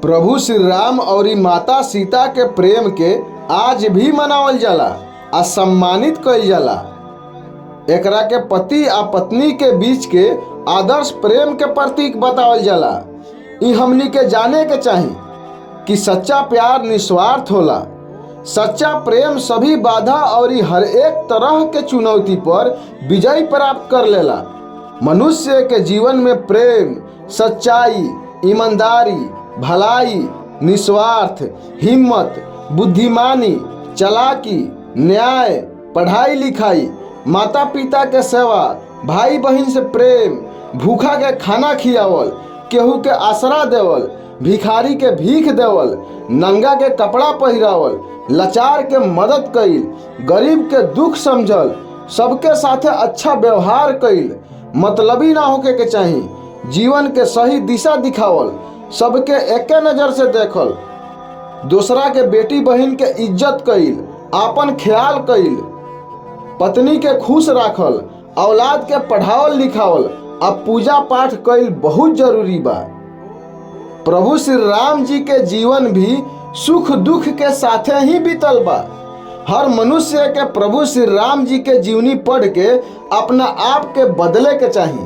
प्रभु श्री राम और माता सीता के प्रेम के आज भी मनावल जाला आ सम्मानित कइल जाला। एकरा के पति आ पत्नी के बीच के आदर्श प्रेम के प्रतीक बतावल जाला। ई हमनी के जाने के चाही कि सच्चा प्यार निस्वार्थ होला। सच्चा प्रेम सभी बाधा और हर एक तरह के चुनौती पर विजय प्राप्त कर लेला। मनुष्य के जीवन में प्रेम, सच्चाई, ईमानदारी, भलाई, निस्वार्थ, हिम्मत, बुद्धिमानी, चालाकी, न्याय, पढ़ाई लिखाई, माता पिता के सेवा, भाई बहन से प्रेम, भूखा के खाना खियावल, केहू के आसरा देवल, भिखारी के भीख देवल, नंगा के कपड़ा पहिरावल, लाचार के मदद कइल, गरीब के दुख समझल, सबके साथे अच्छा व्यवहार कइल, मतलबी ना होके के चाही, जीवन के सही दिशा दिखावल, सबके एके नजर से देखल, दूसरा के बेटी बहन के इज्जत कइल, आपन ख्याल कइल, पत्नी के खुश राखल, औलाद के पढ़ावल लिखावल आ पूजा पाठ कइल बहुत जरूरी बा। प्रभु श्री राम जी के जीवन भी सुख दुख के साथे ही बीतल बा। हर मनुष्य के प्रभु श्री राम जी के जीवनी पढ़ के अपना आप के बदले के चाही।